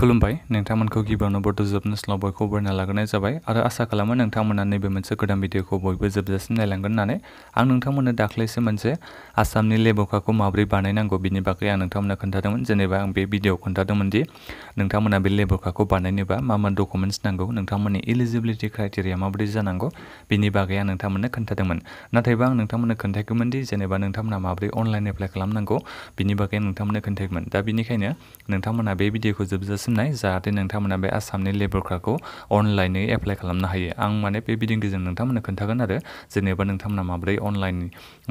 खुलुमबाय नोंथांमोनखौ गिबियावनो बड'जब न्यूसआव बयखौबो बरायना लाग्रोनाय जाबाय आरो आसा खालामो नोंथांमोना नैबे मोनसे गोदान भिडिअखौ बयबो जोबजासिम नायलांगोन होननानै आं नोंथांमोननो दाख्लैसो मोनसे आसामनि लेब'खाखौ माबोरै बानायनांगौ बिनि बागै आं नोंथांमोननो खोन्थादोंमोन जेनेबा आं बे भिडिअआव खोन्थादोंमोन दि नोंथांमोना बे लेब'खाखौ बानायनोबा मा डकुमेन्ट्स नांगौ नोंथांमोननि एलिजिबिलिटि क्राइटेरिया माबोरै जानांगौ बिनि बागै आं नोंथांमोननो खोन्थादोंमोन नाथायबा आं नोंथांमोननो खोन्थायाखैमोन दि जेनेबा नोंथांमोना माबोरै अनलाइन एप्लाइ खालामनांगौ बिनि बागै आं नोंथांमोननो खोन्थायाखैमोन दा बिनिखायनो नोंथांमोना बे भिडिअखौ जोबजासिम नाय जाहाथे नोंथांमोना बे आसामनि लेब'खाखौ अनलाइनै एप्लाइ खालामनो हायो आं माने बे भिडिअजों नोंथांमोननो खोन्थागोन आरो जेनेबा नोंथांमोना माबोरै अनलाइन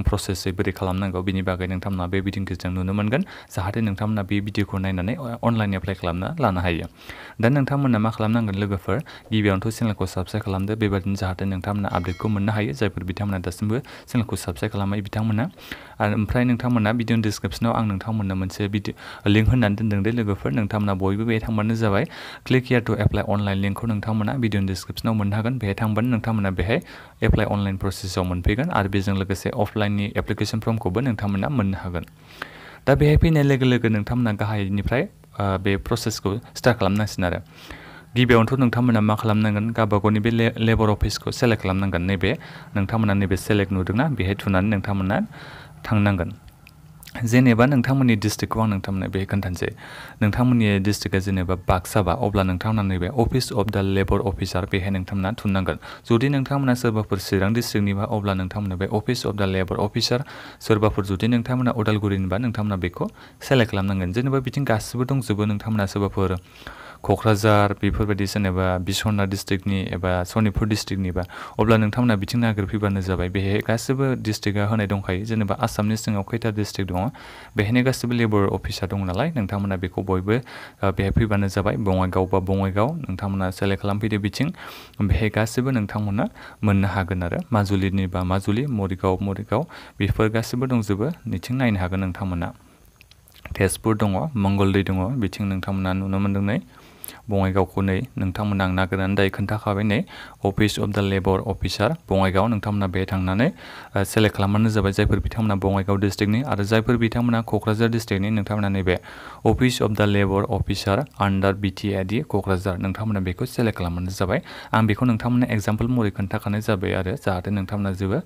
प्रसेसै बोरै खालामनांगौ बिनि बागै नोंथांमोना बे भिडिअजों नुनो मोनगोन जाहाथे नोंथांमोना बे भिडिअखौ नायनानै अनलाइन एप्लाइ खालामना लानो हायो दा नोंथांमोना मा खालामनांगोन लोगोफोर गिबियावनोथ' चेनेलखौ साबस्क्राइब खालामदो बेबायदिनो जाहाथे नोंथांमोना आपडेटखौ मोननो हायो जायफोर बिथांमोना दासिमबो चेनेलखौ साबस्क्राइब खालामै बिथांमोना ओमफ्राय नोंथांमोना भिडिअनि डिसक्रिपसनाव आं नोंथांमोननो मोनसे लिंक होनानै दोनदों दे लोगोफोर नोंथांमोना बयबो बे थांबानो जाबाय क्लिक हियार टु एप्लाइ अनलाइन लिंकखौ नोंथांमोना भिडिअनि डिसक्रिपसनाव मोननो हागोन बेहाय थांबानो नोंथांमोना बेहाय एप्लाइ अनलाइन प्रसेसआव मोनफैगोन आरो बेजों लोगोसे अफलाइननि एप्लिकेसन फर्मखौबो नोंथांमोना मोननो हागोन दा बेहाय फैनाय लोगो लोगो नोंथांमोना गाहायनिफ्राय बे प्रसेसखौ स्टार्ट खालामनांसिगोन आरो गिबियावनोथ' नोंथांमोना मा खालामनांगोन गावबागावनि बे लेबर अफिसखौ सेलेक्ट खालामनांगोन नैबे नोंथांमोना नैबे सेलेक्ट नुदोंना बेहाय थुनानै नोंथांमोना थांनांगोन जेनेबा नोंथांमोननि डिस्ट्रिक्टखौ आं नोंथांमोननो बेहाय खोन्थानोसै नोंथांमोननि डिस्ट्रिक्टआ जेनेबा बाक्साबा अब्ला नोंथांमोना नैबे अफिस अफ द लेबर अफिसार बेहाय नोंथांमोना थुननांगोन जुदि नोंथांमोना सोरबाफोर चिरां डिस्ट्रिक्टनिबा अब्ला नोंथांमोना बे अफिस अफ द लेबर अफिसार सोरबाफोर जुदि नोंथांमोना उदालगुरिनिबा नोंथांमोना बेखौ सेलेक्ट खालामनांगोन जेनेबा बिथिं गासिबो दंजोबो नोंथांमोना सोरबाफोर क'क्राझार बेफोरबायदि जेनेबा बिस्वनाथ डिस्ट्रिक्टनि एबा सनितपुर डिस्ट्रिक्टनिबा अब्ला नोंथांमोना बिथिं नागिरफैबानो जाबाय बेहाय गासिबो डिस्ट्रिक्टआ होनाय दंखायो जेनेबा आसामनि सिङाव खैथा डिस्ट्रिक्ट दङ बेहायनो गासिबो लेबर अफिसार दं नालाय नोंथांमोना बेखौ बयबो बेहाय फैबानो जाबाय बङाइगाव बा बङाइगाव नोंथांमोना सेलेक्ट खालामफैदो बिथिं बेहाय गासिबो नोंथांमोना मोननो हागोन आरो माजुलिनि बा माजुलि मरिगाव बेफोर गासिबो दंजोबो बिथिं नायनो हागोन नोंथांमोना तेजपुर दङ मंगलदै दङ बिथिं नोंथांमोना नुनो मोनदों नै बङाइगावखौ नै नोंथांमोना आं नागिरनानै दायो खोन्थाखाबाय नै अफिस अफ द लेबर अफिसार बङाइगाव नोंथांमोना बेहाय थांनानै सेलेक्ट खालामबानो जाबाय जायफोर बिथांमोना बङाइगाव डिस्ट्रिक्टनि आरो जायफोर बिथांमोना क'क्राझार डिस्ट्रिक्टनि नोंथांमोना नैबे अफिस अफ द लेबर अफिसार आन्डार बिटिआइडि क'क्राझार नोंथांमोना बेखौ सेलेक्ट खालामबानो जाबाय आं बेखौ नोंथांमोननो एग्जाम्पल महरै खोन्थाखानाय जाबाय आरो जाहाथे नोंथांमोना जेबो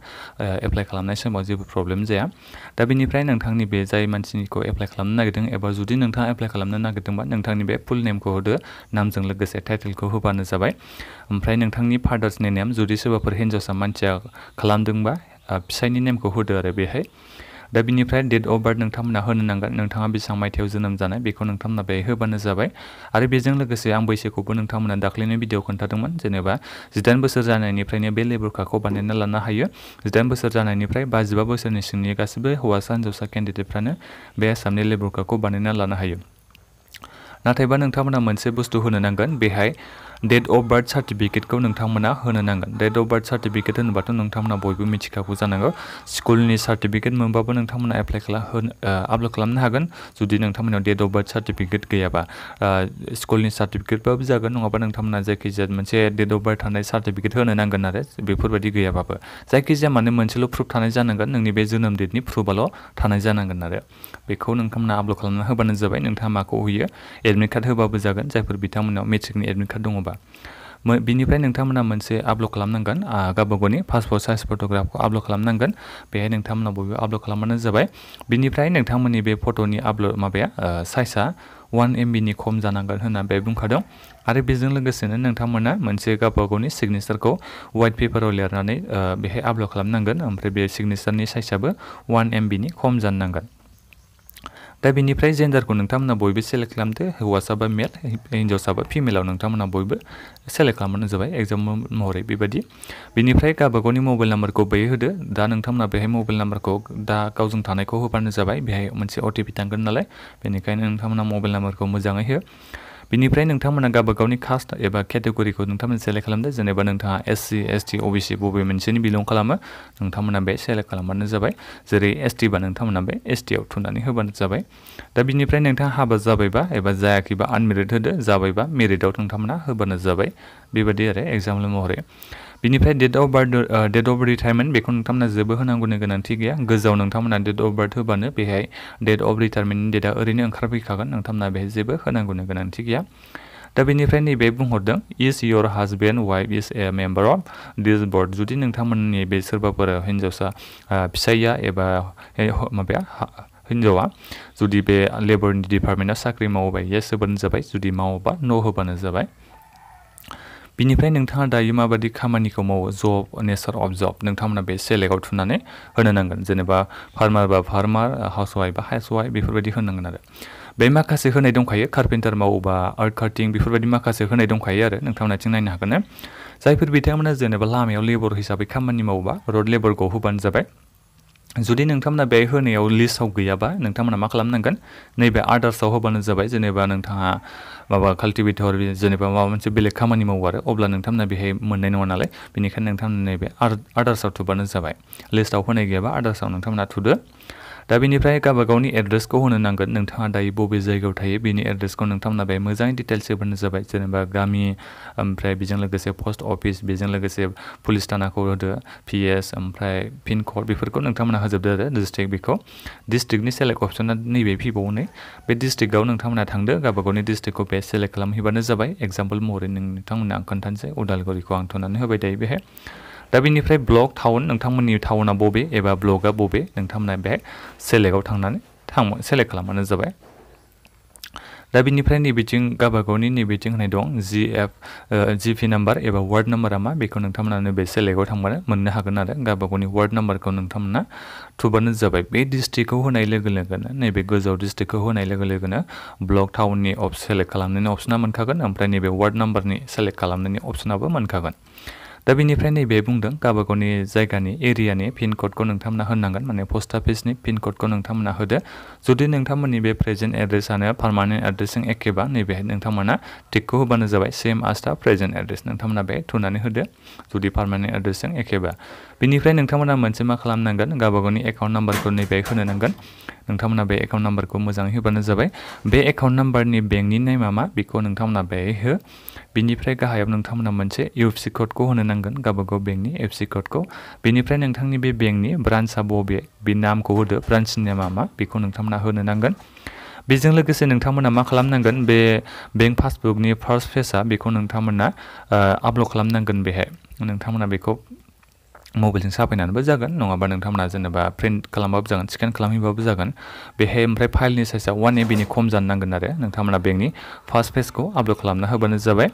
एप्लाइ खालामनाय समाव जेबो प्रब्लेम जाया दा बेनिफ्राय नोंथांनि बे जाय मानसिनिखौ एप्लाइ खालामनो नागिरदों एबा जुदि नोंथाङा एप्लाइ खालामनो नागिरदोंबा नोंथांनि बे फुल नेमखौ होदो नामजों लोगोसे टाइटेलखौ होबानो जाबाय ओमफ्राय नोंथांनि फादार्सनि नेम जुदि सोरबाफोर हिन्जावसा मानसिया खालामदोंबा फिसायनि नेमखौ होदो आरो बेहाय दा बिनिफ्राय डेट अफ बार्थ नोंथांमोना होनो नांगोन नोंथाङा बेसेबां मायथाइयाव जोनोम जानाय बेखौ नोंथांमोना बेहाय होबानो जाबाय आरो बेजों लोगोसे आं बैसोखौबो नोंथांमोना दाख्लैनो भिडिअ खोन्थादोंमोन जेनेबा 18 बोसोर जानायनिफ्रायनो बे लेबरखाखौ बानायना लानो हायो 18 बोसोर जानायनिफ्राय 55 बोसोरनि सिंनि गासिबो हौवासा हिन्जावसा केन्डिडेटफ्रानो बे आसामनि लेबरखाखौ बानायना लानो हायो नाथायबा नोंथांमोना मोनसे बुस्थु होनो नांगोन बेहाय डेट अफ बार्थ सार्टिफिकेटखौ नोंथांमोना होनो नांगोन डेट अफ बार्थ सार्टिफिकेट होनोबाथ' नोंथांमोना बयबो मिथिखागौ जानांगौ स्कुलनि सार्टिफिकेट मोनबाबो नोंथांमोना आपल'ड खालामनो हागोन जुदि नोंथांमोनाव डेट अफ बार्थ सार्टिफिकेट गैयाबा स्कुलनि सार्टिफिकेटबाबो जागोन नङाबा नोंथांमोना जायखिजाया मोनसे डेट अफ बार्थ थानाय सार्टिफिकेट होनो नांगोन आरो बेफोरबायदि गैयाबाबो जायखिजाया माने मोनसेल' प्रुफ थानाय जानांगोन नोंनि बे जोनोम डेटनि प्रुफाल' थानाय जानांगोन आरो बेखौ नोंथांमोना आपल'ड खालामना होबानो जाबाय नोंथाङा माखौ होयो एडमिट कार्ड होबाबो जागोन जायफोर बिथांमोनाव मेट्रिकनि एडमिट कार्ड दङबा बिनिफ्राय नोंथांमोना मोनसे आपल'ड खालामनांगोन गावबागावनि पासपर्ट साइज फट'ग्राफखौ आपल'ड खालामनांगोन बेहाय नोंथांमोना बयबो आपल'ड खालामबानो जाबाय बिनिफ्राय नोंथांमोननि बे फट'नि आपल'ड साइजआ 1 MB नि खम जानांगोन होननानै बे बुंखादों आरो बेजों लोगोसेनो नोंथांमोना मोनसे गावबागावनि सिगनेचारखौ वाइट पेपाराव लिरनानै बेहाय आपल'ड खालामनांगोन ओमफ्राय बे सिगनेचारनि साइजआबो 1 MB नि खम जानो नांगोन दा बेनिफ्राय जेन्डारखौ नोंथांमोना बयबो सेलेक्ट खालामदो हौवासा बा मेल हिन्जावसा बा फिमेलाव नोंथांमोना बयबो सेलेक्ट खालामबानो जाबाय एग्जाम्पल महरै बेबायदि बिनिफ्राय गावबागावनि मबाइल नाम्बारखौ बेहाय होदो दा नोंथांमोना बेहाय मबाइल नाम्बारखौ दा गावजों थानायखौ होबानो जाबाय बेहाय मोनसे OTP थांगोन नालाय बेनिखायनो नोंथांमोना मबाइल नाम्बारखौ मोजाङै हो बिनिफ्राय नोंथांमोना गावबागावनि कास्ट एबा केटेगरिखौ नोंथांमोना सेलेक्ट खालामदो जेनेबा नोंथाङा SC ST OBC बबे मोनसेनि बिलं खालामो नोंथांमोना बे सेलेक्ट खालामबानो जाबाय जेरै ST बा नोंथांमोना बे ST आव थुनानै होबानो जाबाय दा बिनिफ्राय नोंथाङा हाबा जाबायबा एबा जायाखैबा आनमेरिड होदो जाबायबा मेरिडआव नोंथांमोना होबानो जाबाय बेबायदि आरो एग्जाम्पल महरै बिनिफ्राय डेट अफ रिटायारमेन्ट बेखौ नोंथांमोना जेबो होनांगौनि गोनांथि गैया गोजौआव नोंथांमोना डेट अफ बार्थ होबानो बेहाय डेट अफ रिटायारमेन्टनि डेटआ ओरैनो ओंखारफैखागोन नोंथांमोना बेहाय जेबो होनांगौनि गोनांथि गैया दा बेनिफ्राय नैबे बुंहरदों is your husband wife is a member of this board जुदि नोंथांमोननि बे सोरबाफोर हिन्जावसा फिसाइया एबा माबाया हिन्जावा जुदि बे लेबरनि डिपार्टमेन्टआव साख्रि मावोबा येस होबानो जाबाय जुदि मावोबा न' होबानो जाबाय बिनिफ्राय नोंथाङा दायो माबायदि खामानिखौ मावो जब नेचार अफ जब नोंथांमोना बे सेलेक्टआव थुनानै होनो नांगोन जेनेबा फार्मार बा फार्मार हाउसवाइफ बा हाउसवाइफ बेफोरबायदि होनांगोन आरो बे माखासे होनाय दंखायो कार्पेन्टार मावोबा आर्ट काटिं बेफोरबायदि माखासे होनाय दंखायो आरो नोंथांमोनाथिं नायनो हागोन ना जायफोर बिथांमोना जेनेबा लामायाव लेबर हिसाबै खामानि मावोबा रड लेबरखौ होबानो जाबाय जुदि नोंथांमोना बे होनायाव लिस्टआव गैयाबा नोंथांमोना मा खालामनांगोन नैबे आदार्सआव होबानो जाबाय जेनेबा नोंथाङा माबा काल्टिभेटर जेनेबा माबा मोनसे बेलेग खामानि मावो आरो अब्ला नोंथांमोना बेहाय मोननाय नङा नालाय बेनिखायनो नोंथांमोना नैबे आदार्सआव थुबानो जाबाय लिस्टआव होनाय गैयाबा आदार्सआव नोंथांमोना थुदो दा बेनिफ्राय गावबा गावनि एड्रेसखौ होनो नांगोन नोंथाङा दायो बबे जायगायाव थायो बेनि एड्रेसखौ नोंथांमोना बे मोजाङै डिटेल्स होबानो जाबाय जेनेबा गामि ओमफ्राय बेजों लोगोसे पस्ट अफिस बेजों लोगोसे पुलिस थानाखौ होदो पिएस ओमफ्राय पिन कड बेफोरखौ नोंथांमोना होजोबदो आरो डिस्ट्रिक्ट बेखौ डिस्ट्रिक्टनि सेलेक्ट अपसना नैबे फैबावो बे डिस्ट्रिक्टआव नोंथांमोना थांदो गावबा गावनि डिस्ट्रिक्टखौ बे सेलेक्ट खालामहैबानो जाबाय एग्जाम्पल महरै नोंथांमोना आं खोन्थानोसै उदालगुरिखौ आं थुनानै होबाय दायो बेहाय दा बेनिफ्राय ब्लक टाउन नोंथांमोननि टाउना बबे एबा ब्लकआ बबे नोंथांमोना बेहाय सेलेक्टआव थांनानै सेलेक्ट खालामबानो जाबाय दा बेनिफ्राय नैबेथिं गावबा गावनि नैबेथिं होनाय दं जिपि नाम्बार एबा वार्ड नाम्बारा मा बेखौ नोंथांमोना नैबे सेलेक्टआव थांबानो मोननो हागोन आरो गावबा गावनि वार्ड नाम्बारखौ नोंथांमोना थुबानो जाबाय बे डिस्ट्रिक्टखौ होनाय लोगो लोगोनो नैबे गोजौआव डिस्ट्रिक्टखौ होनाय लोगो लोगोनो ब्लक टाउननि सेलेक्ट खालामनायनि अपसना मोनखागोन ओमफ्राय नैबे वार्ड नाम्बारनि सेलेक्ट खालामनायनि अपसनाबो मोनखागोन दा बेनिफ्राय नैबे बुंदों गावबा गावनि जायगानि एरियानि पिन क'डखौ नोंथांमोना होनांगोन माने पस्ट अफिसनि पिन क'डखौ नोंथांमोना होदो जुदि नोंथांमोननि बे प्रेजेन्ट एड्रेसआनो पार्मानेन्ट एड्रेसजों एखेबा नैबेहाय नोंथांमोना टिकखौ होबानो जाबाय सेम आस दा प्रेजेन्ट एड्रेस नोंथांमोना बे थुनानै होदो जुदि पार्मानेन्ट एड्रेसजों एखेबा बिनिफ्राय नोंथांमोना मोनसे मा खालामनांगोन गावबा गावनि एकाउन्ट नाम्बारखौ नैबे होनो नांगोन नोंथांमोना बे एकाउन्ट नाम्बारखौ मोजाङै होबानो जाबाय बे एकाउन्ट नाम्बारनि बेंकनि नेमा मा बेखौ नोंथांमोना बेहाय हो बिनिफ्राय गाहायाव नोंथांमोना मोनसे इउएफसि क'डखौ होनो नांगोन गावबा गाव बेंकनि एफसि क'डखौ बेनिफ्राय नोंथांनि बे बेंकनि ब्रान्चआ बबे बे नामखौ होदो ब्रान्चनि नेमा मा बेखौ नोंथांमोना होनो नांगोन बेजों लोगोसे नोंथांमोना मा खालामनांगोन बे बेंक पासबुकनि फार्स्ट पेजआ बेखौ नोंथांमोना आपल'ड खालामनांगोन बेहाय नोंथांमोना बेखौ मबाइलजों साफायनानैबो जागोन नङाबा नोंथांमोना जेनेबा प्रिन्ट खालामबाबो जागोन स्केन खालामहैबाबो जागोन बेहाय ओमफ्राय फाइलनि साइजआ 1 MB खम जानो नांगोन आरो नोंथांमोना बेंकनि फार्स्ट पेजखौ आपल'ड खालामना होबानो जाबाय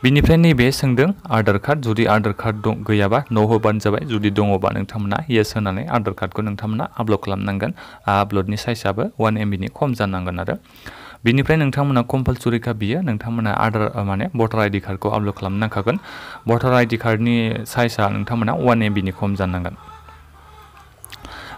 बिनिफ्राय नैबे सोंदों आधार कार्ड जुदि आधार कार्ड गैयाबा न' होबानो जाबाय जुदि दङबा नोंथांमोना येस होनानै आधार कार्डखौ नोंथांमोना आपल'ड खालामनांगोन आपल'डनि साइजआबो 1 MB खम जानांगोन आरो बिनिफ्राय नोंथांमोना कम्पालसरिखा बियो नोंथांमोना आधार माने भटार आइडि कार्डखौ आपल'ड खालामनांखागोन भटार आइडि कार्डनि साइजआ नोंथांमोना 1 MB खम जानांगोन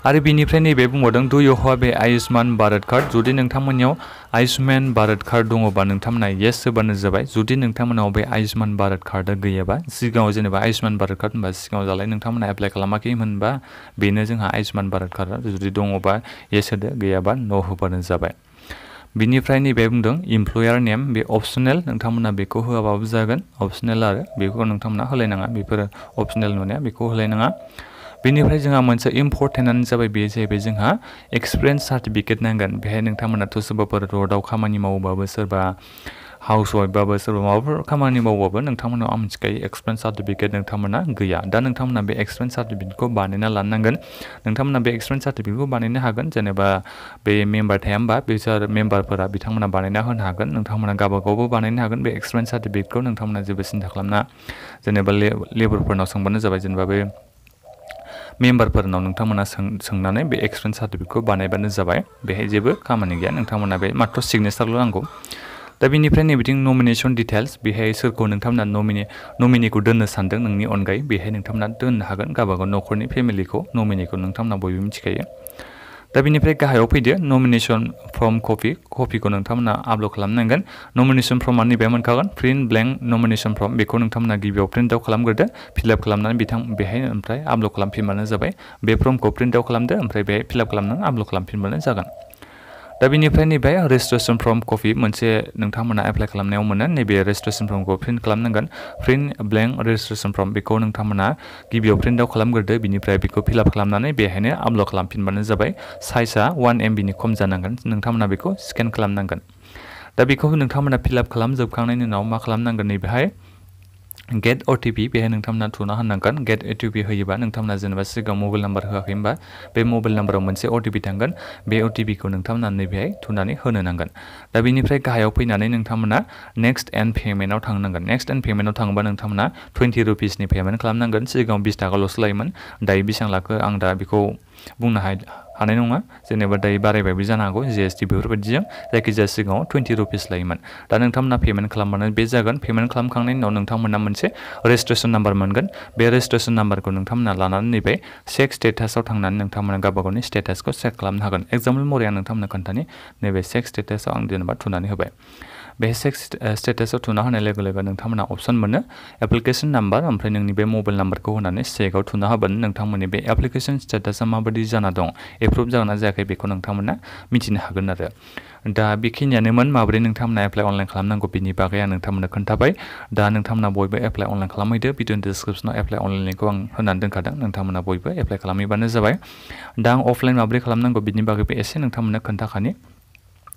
आरो बिनिफ्राय नैबे बुंबावदों डु इउ हेभ ए आयुष्मान भारत कार्ड जुदि नोंथांमोननियाव आयुष्मान भारत कार्ड दङबा नोंथांमोना येस होबानो जाबाय जुदि नोंथांमोनाव बे आयुष्मान भारत कार्डआ गैयाबा सिगाङाव जेनेबा आयुष्मान भारत कार्ड होनबा सिगाङाव जालाय नोंथांमोना एप्लाइ खालामाखैमोनबा बेनो जोंहा आयुष्मान भारत कार्डआ जुदि दङबा येस होदो गैयाबा नो होबानो जाबाय बिनिफ्राय नैबे बुंदों इमप्लयार नेम बे अपसनेल नोंथांमोना बेखौ होआबाबो जागोन अपसनेल आरो बेखौ नोंथांमोना होलायनाङा बेफोरो अपसनेल नङा बेखौ होलायनाङा बेनिफ्राय जोंहा मोनसे इम्परटेन्टआनो जाबाय बे जाहैबाय जोंहा एक्सपिरियेन्स सार्टिफिकेट नांगोन बेहाय नोंथांमोनाथ' सोरबाफोर रडआव खामानि मावोबाबो सोरबा हाउस वाइफबाबो सोरबा माबाफोर खामानि मावबाबो नोंथांमोनाव आं मिथिखायो एक्सपिरियेन्स सार्टिफिकेट नोंथांमोना गैया दा नोंथांमोना बे एक्सपिरियेन्स सार्टिफिकेटखौ बानायना लानांगोन नोंथांमोना बे एक्सपिरियेन्स सार्टिफिकेटखौ बानायनो हागोन जेनेबा बे मेम्बार थाया होमबा बिसोर मेम्बारफोरा बिथांमोना बानायना होनो हागोन नोंथांमोना गावबागावबो बानायनो हागोन बे एक्सपिरियेन्स सार्टिफिकेटखौ नोंथांमोना जेबो सिन्था खालामना जेनेबा लेबारफोरनाव सोंबानो जाबाय जेनेबा बे मेम्बारफोरनाव नोंथांमोना सोंनानै बे एक्सपिरियेन्स सार्टिफिकेटखौ बानायबानो जाबाय बेहाय जेबो खामानि गैया नोंथांमोना बे मात्र सिगनेचारल' नांगौ दा बेनिफ्राय नैबिथिं नमिनेसन डिटेल्स बेहाय सोरखौ नोंथांमोना नमिनिखौ दोननो सानदों नोंनि अनगायै बेहाय नोंथांमोना दोननो हागोन गावबागाव न'खरनि फेमिलिखौ नमिनिखौ नोंथांमोना बयबो मिथिखायो दा बेनिफ्राय गाहायाव फैदो नमिनेसन फर्म कपिखौ नोंथांमोना आपल'ड खालामनांगोन नमिनेसन फर्मआ नैबे मोनखागोन प्रिन्ट ब्लेंक नमिनेसन फर्म बेखौ नोंथांमोना गिबियाव प्रिन्ट आउट खालामग्रोदो फिलआप खालामनानै बेहाय ओमफ्राय आपल'ड खालामफिनबानो जाबाय बे फर्मखौ प्रिन्ट आउट खालामदो ओमफ्राय बेहाय फिलआप खालामनानै आपल'ड खालामफिनबानो जागोन दा बेनिफ्राय नैबे रेजिस्ट्रेशन फर्म कपि मोनसे नोंथांमोना एप्लाइ खालामनायाव मोनो नैबे रेजिस्ट्रेशन फर्मखौ प्रिन्ट खालामनांगोन प्रिन्ट ब्लेंक रेजिस्ट्रेशन फर्म बेखौ नोंथांमोना गिबियाव प्रिन्ट आउट खालामग्रोदो बिनिफ्राय बेखौ फिलआप खालामनानै बेहायनो आपल'ड खालामफिनबानो जाबाय साइजआ 1 MB नि खम जानांगोन नोंथांमोना बेखौ स्केन खालामनांगोन दा बेखौ नोंथांमोना फिलआप खालामजोबखांनायनि उनाव मा खालामनांगोन नैबेहाय गेट OTP बेहाय नोंथांमोना थुना होनांगोन गेट OTP होयोबा नोंथांमोना जेनेबा सिगां मबाइल नाम्बार होआखै होनबा बे मबाइल नाम्बाराव मोनसे OTP थांगोन बे OTP खौ नोंथांमोना नैबेहाय थुनानै होनो नांगोन दा बेनिफ्राय गाहायाव फैनानै नोंथांमोना नेक्स्ट एन्ड पेमेन्टआव थांनांगोन नेक्स्ट एन्ड पेमेन्टआव थाङोबा नोंथांमोना 20 रुपिसनि पेमेन्ट खालामनांगोन सिगाङाव 20 थाखाल'सो लायोमोन दायो बेसेबां लाखो आं दा बेखौ बुंनो हानाय नङा जेनेबा दायो बारायबायबो जानो हागौ GST बेफोरबायदिजों जायखिजाया सिगाङाव 20 रुपिस लायोमोन दा नोंथांमोना पेमेन्ट खालामबानो बे जागोन पेमेन्ट खालामखांनायनि उनाव नोंथांमोना मोनसे रेजिस्ट्रेशन नाम्बार मोनगोन बे रेजिस्ट्रेशन नाम्बारखौ नोंथांमोना लानानै नैबे चेक स्टेटासआव थांनानै नोंथांमोना गावबा गावनि स्टेटासखौ चेक खालामनो हागोन एग्जाम्पल महरै आं नोंथांमोननो खोन्थानि नैबे चेक स्टेटासआव आं जेनेबा थुनानै होबाय बे चेक स्टेटासआव थुना होनाय लोगो लोगो नोंथांमोना अपसन मोनो एप्लिकेशन नाम्बार ओमफ्राय नोंनि बे मबाइल नाम्बारखौ होनानै चेकआव थुना होबानो नोंथांमोननि बे एप्लिकेशन स्टेटासआ माबायदि जाना दं एप्रुभ जागोन ना जायाखै बेखौ नोंथांमोना मिथिनो हागोन आरो दा बेखिनियानोमोन माबोरै नोंथांमोना एप्लाइ अनलाइन खालामनांगौ बेनि बागै आं नोंथांमोननो खोन्थाबाय दा नोंथांमोना बयबो एप्लाइ अनलाइन खालामहैदो भिडिअनि डिसक्रिपसनाव एप्लाइ अनलाइन लिंकखौ आं होनानै दोनखादों नोंथांमोना बयबो एप्लाइ खालामहैबानो जाबाय दा आं अफलाइन माबोरै खालामनांगौ बिनि बागैबो एसे नोंथांमोननो खोन्थाखानि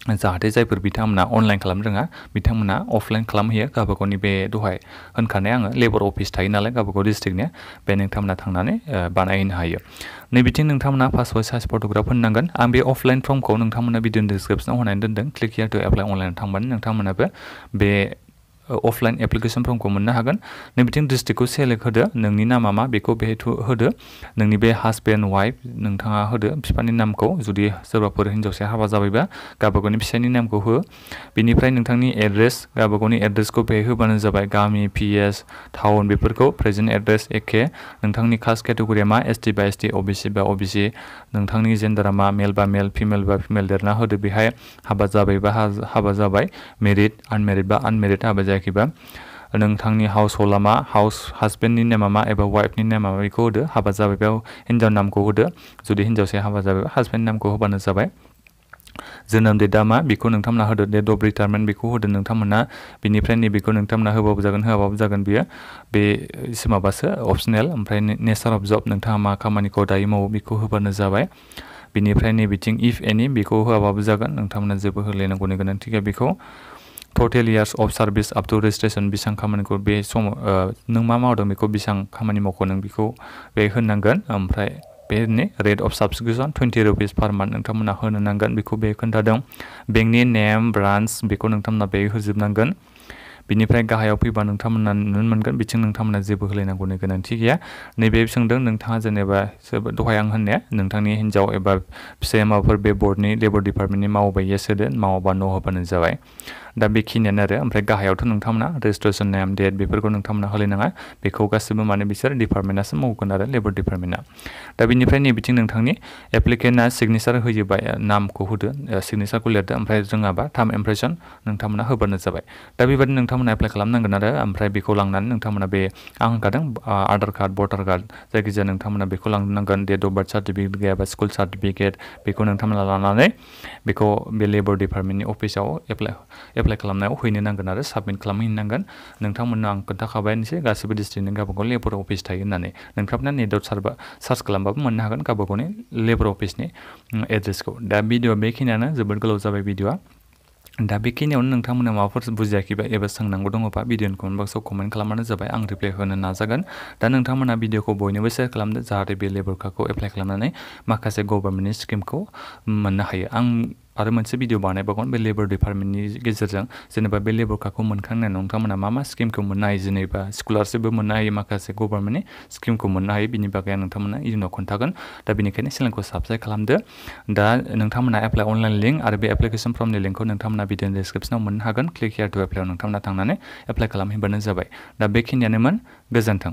जाहाथे जायफोर बिथांमोना अनलाइन खालामनो रोङा बिथांमोना अफलाइन खालामहैयो गावबा गावनि बे दहाय होनखानाय आङो लेबर अफिस थायो नालाय गावबा गाव डिस्ट्रिक्टनिया बे नोंथांमोना थांनानै बानायहैनो हायो नै बिथिं नोंथांमोना पासवर्ड साइज फट'ग्राफ होनांगोन आं बे अफलाइन फर्मखौ नोंथांमोना भिडिअनि डिसक्रिपसनाव होनानै दोनदों क्लिक हियार टु एप्लाइ अनलाइन थांबानो नोंथांमोनाबो बे अफलाइन एप्लिकेशन फर्मखौ मोननो हागोन नै बिथिं डिस्ट्रिक्टखौ सेलेक्ट होदो नोंनि नामा मा बेखौ बेहाय होदो नोंनि बे हासबेन्ड वाइफ नोंथाङा होदो बिफानि नामखौ जुदि सोरबाफोर हिन्जावसाया हाबा जाबायबा गावबा गावनि फिसायनि नामखौ हो बिनिफ्राय नोंथांनि एड्रेस गावबा गावनि एड्रेसखौ बेहाय होबानो जाबाय गामि PS टाउन बेफोरखौ प्रेजेन्ट एड्रेस एखे नोंथांनि कास्ट केटेगरिया मा ST बा ST OBC बा OBC नोंथांनि जेन्डारा मा मेल बा मेल फिमेल बा फिमेल लिरना होदो बेहाय हाबा जाबायबा हाबा जाबाय मेरिड आनमेरिड बा आनमेरिड हाबा जायाखैबा नोंथांनि हाउस हल्डआ मा हासबेन्डनि नेमा मा एबा वाइफनि नेमा मा बेखौ होदो हाबा जाबायबा हिन्जाव नामखौ होदो जुदि हिन्जावसाया हाबा जाबायबा हासबेन्डनि नामखौ होबानो जाबाय जोनोम डेटआ मा बेखौ नोंथांमोना होदो डेट अफ रिटायारमेन्ट बेखौ होदो नोंथांमोना बिनिफ्राय नैबेखौ नोंथांमोना होबाबो जागोन होआबाबो जागोन बियो बे माबासो अपसनेल ओमफ्राय नेचार अफ जब नोंथाङा मा खामानिखौ दायो मावो बेखौ होबानो जाबाय बिनिफ्राय नैबेथिं इफ एनि बेखौ होआबाबो जागोन नोंथांमोना जेबो होलायनांगौनि गोनांथि गैया बेखौ total years of service up to registration बेसेबां खामानिखौ बे समाव नों मा मावदों बेखौ बेसेबां खामानि मावखो नों बेखौ बे होनांगोन ओमफ्राय बेनि rate of subscription 20 rupees per month नोंथांमोना होनो नांगोन बेखौ बे खोन्थादों बेंकनि नेम ब्रान्च बेखौ नोंथांमोना बे होजोबनांगोन बिनिफ्राय गाहायाव फैबा नोंथांमोना नुनो मोनगोन बिथिं नोंथांमोना जेबो होलायनांगौनि गोनांथि गैया नैबे सोंदों नोंथाङा जेनेबा दहाय आं होननाया नोंथांनि हिन्जाव एबा फिसाया माबाफोर बे बर्डनि लेबर डिपार्टमेन्टनि मावोबा येस होदो मावाबा न' होबानो जाबाय दा बेखिनियानो आरो ओमफ्राय गाहायावथ' नोंथांमोना रेजिस्ट्रेशन नेम डेट बेफोरखौ नोंथांमोना होलायनाङा बेखौ गासिबो माने बिसोर डिपार्टमेन्टआसो मावगोन आरो लेबर डिपार्टमेन्टआ दा बेनिफ्राय नैबिथिं नोंथांनि एप्लिकेन्टआ सिगनेचार होयोबा नामखौ होदो सिगनेचारखौ लिरदो ओमफ्राय रोङाबा थाम इमप्रेसन नोंथांमोना होबानो जाबाय दा बेबायदिनो नोंथांमोना एप्लाइ खालामनांगोन आरो ओमफ्राय बेखौ लांनानै नोंथांमोना बे आं होनखादों आधार कार्ड भटार कार्ड जायखिजाया नोंथांमोना बेखौ लांनांगोन डेट अफ बार्थ सार्टिफिकेट गैयाबा स्कुल सार्टिफिकेट बेखौ नोंथांमोना लानानै बेखौ बे लेबर डिपार्टमेन्टनि अफिसाव एप्लाइ खालामनायाव हैनो नांगोन आरो साबमिट खालामहैनो नांगोन नोंथांमोननो आं खोन्थाखाबायानोसै गासिबो डिस्ट्रिक्टनि गावबा गाव लेबर अफिस थायो होननानै नोंथांमोना नेटआव सार्च खालामबाबो मोननो हागोन गावबा गावनि लेबर अफिसनि एड्रेसखौ दा भिडिअ बेखिनियानो जोबोद गोलाव जाबाय भिडिअआ दा बेखिनियावनो नोंथांमोना माबाफोर बुजियाखैबा एबा सोंनांगौ दङबा भिडिअनि कमेन्ट बक्सआव कमेन्ट खालामबानो जाबाय आं रिप्लाइ होनो नाजागोन दा नोंथांमोना भिडिअखौ बयनोबो शेयार खालामदो जाहाथे बे लेबर कार्डखौ एप्लाइ खालामनानै माखासे गभर्नमेन्टनि स्किमखौ मोननो हायो आं आरो मोनसे भिडिअ बानायबावगोन बे लेबर डिपार्टमेन्टनि गेजेरजों जेनेबा बे लेबर कार्डखौ मोनखांनायनि उनाव नोंथांमोना मा स्किमखौ मोननो हायो जेनेबा स्कलारशिपबो मोननो हायो माखासे गभर्नमेन्टनि स्किमखौ मोननो हायो बिनि बागै आं नोंथांमोना इयुनाव खोन्थागोन दा बेनिखायनो चेनेलखौ साबस्क्राइब खालामदो दा नोंथांमोना एप्लाइ अनलाइन लिंक आरो बे एप्लिकेशन फर्मनि लिंकखौ नोंथांमोना भिडिअनि डिसक्रिपसनाव मोननो हागोन क्लिक हियार टु एप्लाइआव नोंथांमोना थांनानै एप्लाइ खालामहैबानो जाबाय दा बेखिनियानोमोन गोजोन्थों